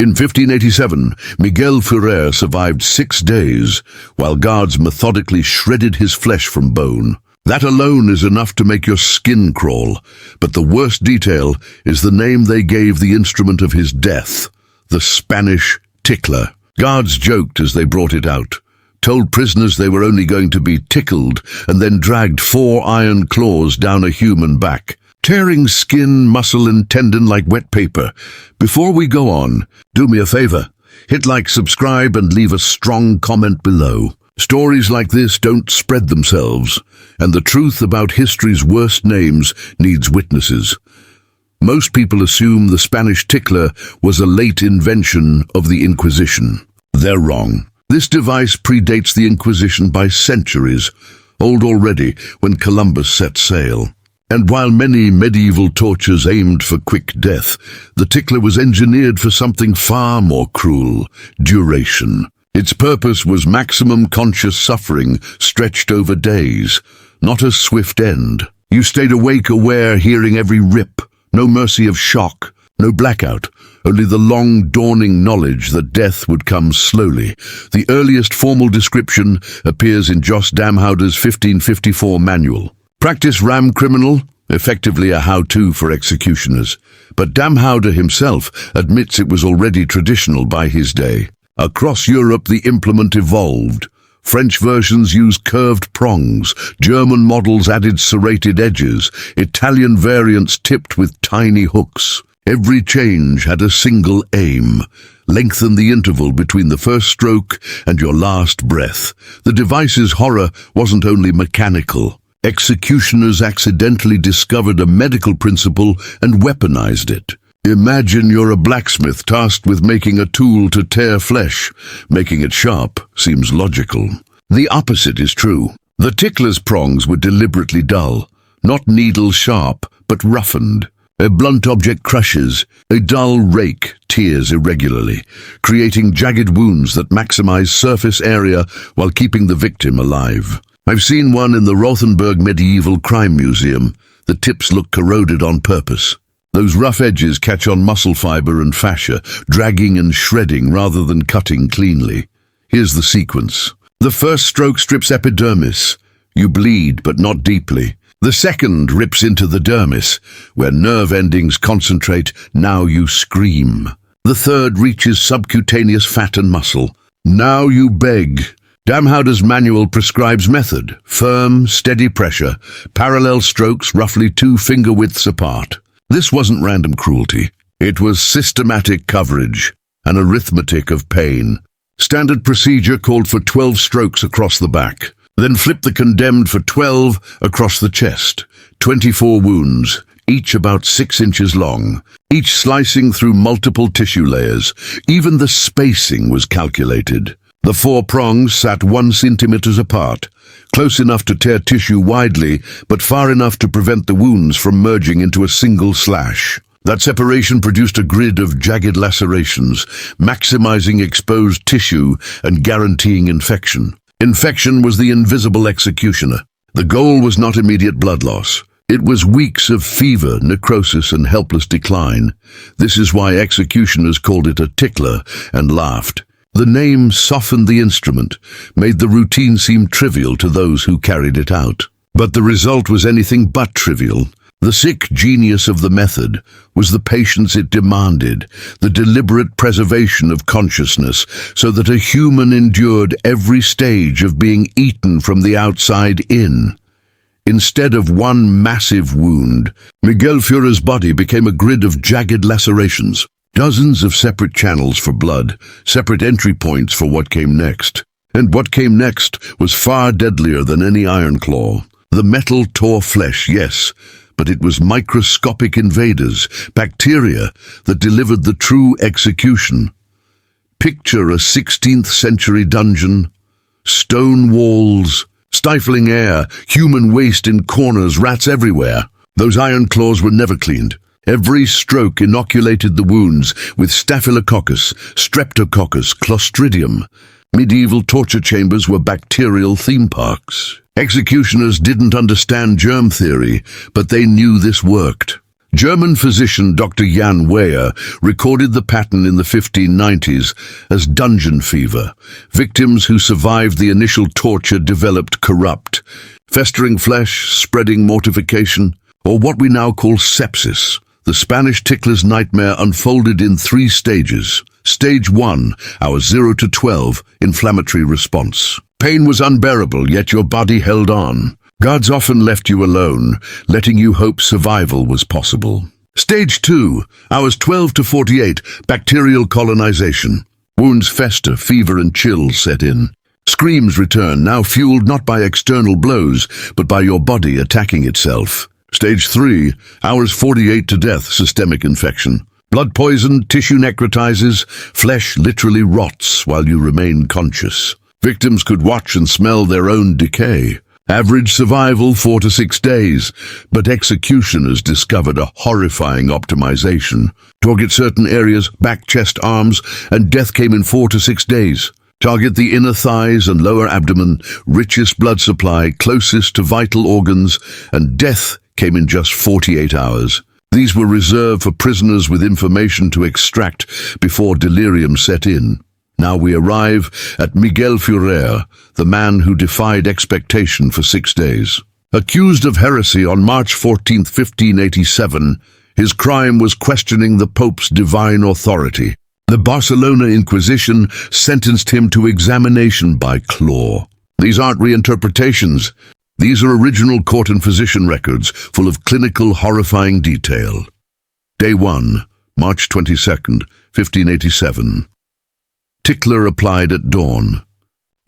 In 1587, Miguel Ferrer survived 6 days, while guards methodically shredded his flesh from bone. That alone is enough to make your skin crawl, but the worst detail is the name they gave the instrument of his death, the Spanish tickler. Guards joked as they brought it out, told prisoners they were only going to be tickled, and then dragged 4 iron claws down a human back, tearing skin, muscle and tendon like wet paper. Before we go on, do me a favor. Hit like, subscribe and leave a strong comment below. Stories like this don't spread themselves, and the truth about history's worst names needs witnesses. Most people assume the Spanish tickler was a late invention of the Inquisition. They're wrong. This device predates the Inquisition by centuries, old already when Columbus set sail. And while many medieval tortures aimed for quick death, the tickler was engineered for something far more cruel: duration. Its purpose was maximum conscious suffering stretched over days, not a swift end. You stayed awake, aware, hearing every rip, no mercy of shock, no blackout, only the long dawning knowledge that death would come slowly. The earliest formal description appears in Jos Damhouder's 1554 manual. Practice ram criminal, effectively a how-to for executioners, but Damhouder himself admits it was already traditional by his day. Across Europe the implement evolved. French versions used curved prongs, German models added serrated edges, Italian variants tipped with tiny hooks. Every change had a single aim: lengthen the interval between the first stroke and your last breath. The device's horror wasn't only mechanical. Executioners accidentally discovered a medical principle and weaponized it. Imagine you're a blacksmith tasked with making a tool to tear flesh. Making it sharp seems logical. The opposite is true. The tickler's prongs were deliberately dull, not needle-sharp, but roughened. A blunt object crushes, a dull rake tears irregularly, creating jagged wounds that maximize surface area while keeping the victim alive. I've seen one in the Rothenburg Medieval Crime Museum. The tips look corroded on purpose. Those rough edges catch on muscle fiber and fascia, dragging and shredding rather than cutting cleanly. Here's the sequence. The first stroke strips epidermis. You bleed, but not deeply. The second rips into the dermis, where nerve endings concentrate. Now you scream. The third reaches subcutaneous fat and muscle. Now you beg. Damhouder's manual prescribes method: firm, steady pressure, parallel strokes roughly 2 finger widths apart. This wasn't random cruelty. It was systematic coverage, an arithmetic of pain. Standard procedure called for 12 strokes across the back. Then flip the condemned for 12 across the chest. 24 wounds, each about 6 inches long, each slicing through multiple tissue layers. Even the spacing was calculated. The 4 prongs sat 1 centimeter apart, close enough to tear tissue widely, but far enough to prevent the wounds from merging into a single slash. That separation produced a grid of jagged lacerations, maximizing exposed tissue and guaranteeing infection. Infection was the invisible executioner. The goal was not immediate blood loss. It was weeks of fever, necrosis, and helpless decline. This is why executioners called it a tickler and laughed. The name softened the instrument, made the routine seem trivial to those who carried it out. But the result was anything but trivial. The sick genius of the method was the patience it demanded, the deliberate preservation of consciousness, so that a human endured every stage of being eaten from the outside in. Instead of one massive wound, Miguel Ferrer's body became a grid of jagged lacerations. Dozens of separate channels for blood, separate entry points for what came next. And what came next was far deadlier than any iron claw. The metal tore flesh, yes, but it was microscopic invaders, bacteria, that delivered the true execution. Picture a 16th century dungeon. Stone walls, stifling air, human waste in corners, rats everywhere. Those iron claws were never cleaned. Every stroke inoculated the wounds with Staphylococcus, Streptococcus, Clostridium. Medieval torture chambers were bacterial theme parks. Executioners didn't understand germ theory, but they knew this worked. German physician Dr. Jan Weyer recorded the pattern in the 1590s as dungeon fever. Victims who survived the initial torture developed corrupt, festering flesh, spreading mortification, or what we now call sepsis. The Spanish tickler's nightmare unfolded in 3 stages. Stage 1, hours 0 to 12, inflammatory response. Pain was unbearable, yet your body held on. Gods often left you alone, letting you hope survival was possible. Stage 2, hours 12 to 48, bacterial colonization. Wounds fester, fever and chills set in. Screams return, now fueled not by external blows, but by your body attacking itself. Stage 3, hours 48 to death, systemic infection. Blood poison, tissue necrotizes, flesh literally rots while you remain conscious. Victims could watch and smell their own decay. Average survival 4 to 6 days, but executioners discovered a horrifying optimization. Target certain areas, back, chest, arms, and death came in 4 to 6 days. Target the inner thighs and lower abdomen, richest blood supply, closest to vital organs, and death came in just 48 hours. These were reserved for prisoners with information to extract before delirium set in. Now we arrive at Miguel Ferrer, the man who defied expectation for 6 days. Accused of heresy on March 14, 1587, his crime was questioning the Pope's divine authority. The Barcelona Inquisition sentenced him to examination by claw. These aren't reinterpretations. These are original court and physician records full of clinical, horrifying detail. Day 1, March 22, 1587. Tickler applied at dawn.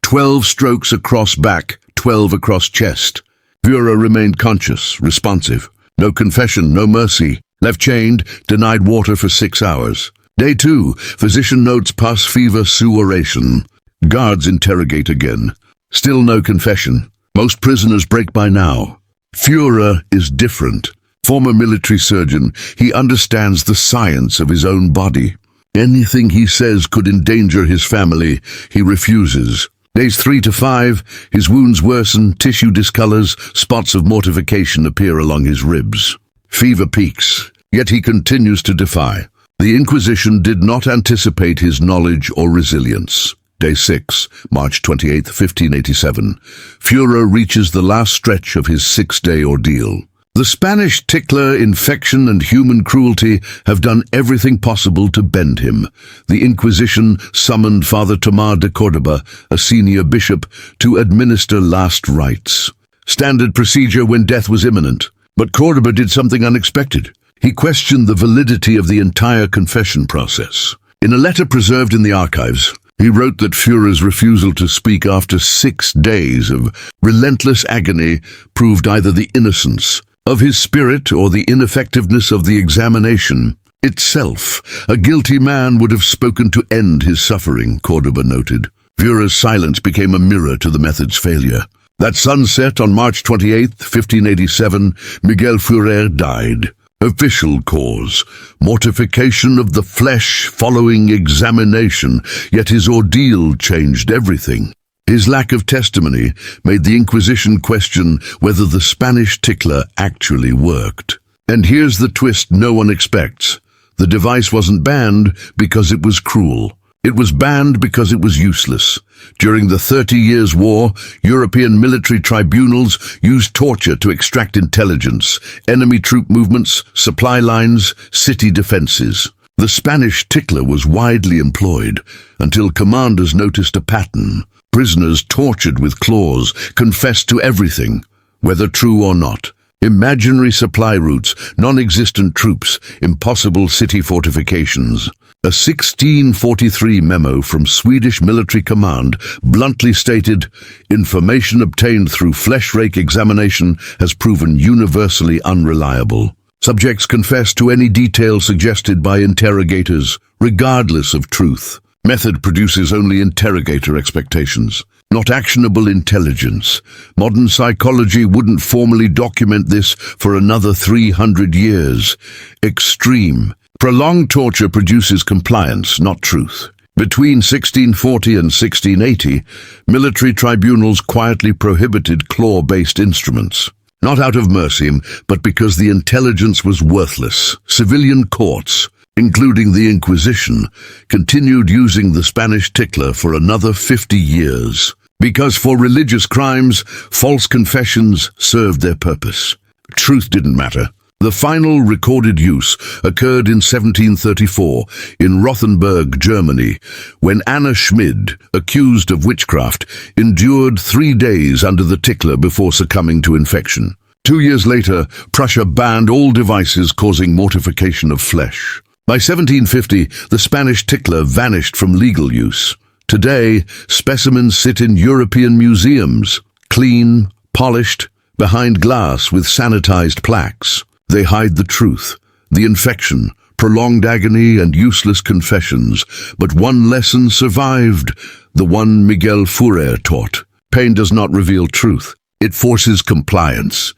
12 strokes across back, 12 across chest. Führer remained conscious, responsive. No confession, no mercy. Left chained, denied water for 6 hours. Day 2, physician notes pus fever suoration. Guards interrogate again. Still no confession. Most prisoners break by now. Führer is different. Former military surgeon, he understands the science of his own body. Anything he says could endanger his family, he refuses. Days 3 to 5, his wounds worsen, tissue discolors, spots of mortification appear along his ribs. Fever peaks, yet he continues to defy. The Inquisition did not anticipate his knowledge or resilience. Day 6, March 28, 1587. Führer reaches the last stretch of his 6-day ordeal. The Spanish tickler, infection and human cruelty have done everything possible to bend him. The Inquisition summoned Father Tomás de Córdoba, a senior bishop, to administer last rites. Standard procedure when death was imminent. But Córdoba did something unexpected. He questioned the validity of the entire confession process. In a letter preserved in the archives, he wrote that Führer's refusal to speak after 6 days of relentless agony proved either the innocence of his spirit or the ineffectiveness of the examination itself. A guilty man would have spoken to end his suffering, Córdoba noted. Führer's silence became a mirror to the method's failure. That sunset on March 28, 1587, Miguel Ferrer died. Official cause, mortification of the flesh following examination, yet his ordeal changed everything. His lack of testimony made the Inquisition question whether the Spanish tickler actually worked. And here's the twist no one expects. The device wasn't banned because it was cruel. It was banned because it was useless. During the 30 Years' War, European military tribunals used torture to extract intelligence, enemy troop movements, supply lines, city defenses. The Spanish tickler was widely employed until commanders noticed a pattern. Prisoners tortured with claws confessed to everything, whether true or not. Imaginary supply routes, non-existent troops, impossible city fortifications. A 1643 memo from Swedish military command bluntly stated, "Information obtained through flesh rake examination has proven universally unreliable. Subjects confess to any detail suggested by interrogators, regardless of truth. Method produces only interrogator expectations, not actionable intelligence. Modern psychology wouldn't formally document this for another 300 years. Extreme. Prolonged torture produces compliance, not truth." Between 1640 and 1680, military tribunals quietly prohibited claw-based instruments. Not out of mercy, but because the intelligence was worthless. Civilian courts, including the Inquisition, continued using the Spanish tickler for another 50 years. Because for religious crimes, false confessions served their purpose. Truth didn't matter. The final recorded use occurred in 1734 in Rothenburg, Germany, when Anna Schmid, accused of witchcraft, endured 3 days under the tickler before succumbing to infection. 2 years later, Prussia banned all devices causing mortification of flesh. By 1750, the Spanish tickler vanished from legal use. Today, specimens sit in European museums, clean, polished, behind glass with sanitized plaques. They hide the truth, the infection, prolonged agony and useless confessions. But one lesson survived, the one Miguel Ferrer taught. Pain does not reveal truth. It forces compliance.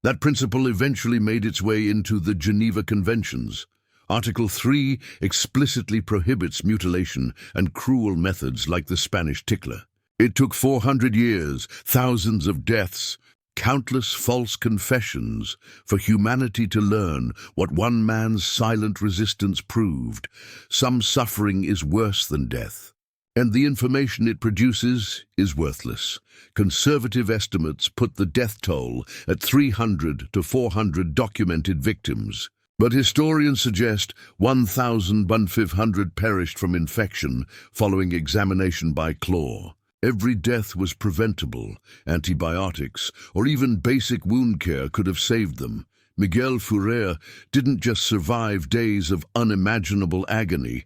That principle eventually made its way into the Geneva Conventions. Article 3 explicitly prohibits mutilation and cruel methods like the Spanish tickler. It took 400 years, thousands of deaths, countless false confessions for humanity to learn what one man's silent resistance proved. Some suffering is worse than death, and the information it produces is worthless. Conservative estimates put the death toll at 300 to 400 documented victims. But historians suggest 1,500 perished from infection following examination by claw. Every death was preventable. Antibiotics or even basic wound care could have saved them. Miguel Ferrer didn't just survive days of unimaginable agony.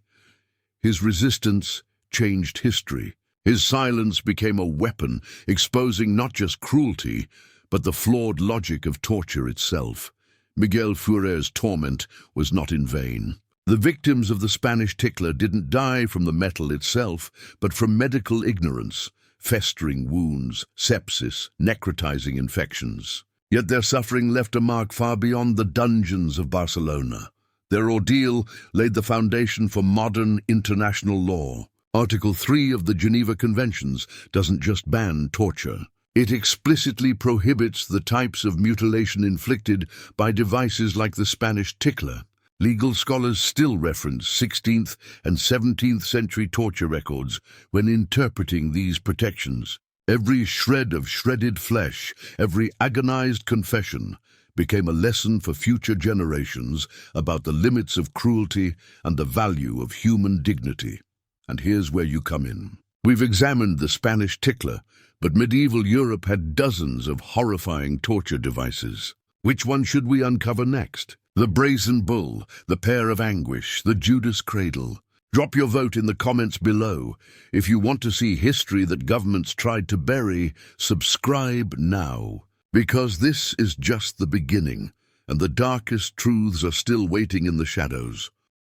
His resistance changed history. His silence became a weapon, exposing not just cruelty, but the flawed logic of torture itself. Miguel Ferrer's torment was not in vain. The victims of the Spanish tickler didn't die from the metal itself, but from medical ignorance, festering wounds, sepsis, necrotizing infections. Yet their suffering left a mark far beyond the dungeons of Barcelona. Their ordeal laid the foundation for modern international law. Article 3 of the Geneva Conventions doesn't just ban torture. It explicitly prohibits the types of mutilation inflicted by devices like the Spanish tickler. Legal scholars still reference 16th and 17th century torture records when interpreting these protections. Every shred of shredded flesh, every agonized confession, became a lesson for future generations about the limits of cruelty and the value of human dignity. And here's where you come in. We've examined the Spanish tickler, but medieval Europe had dozens of horrifying torture devices. Which one should we uncover next? The brazen bull, the pear of anguish, the Judas cradle. Drop your vote in the comments below. If you want to see history that governments tried to bury, subscribe now. Because this is just the beginning, and the darkest truths are still waiting in the shadows.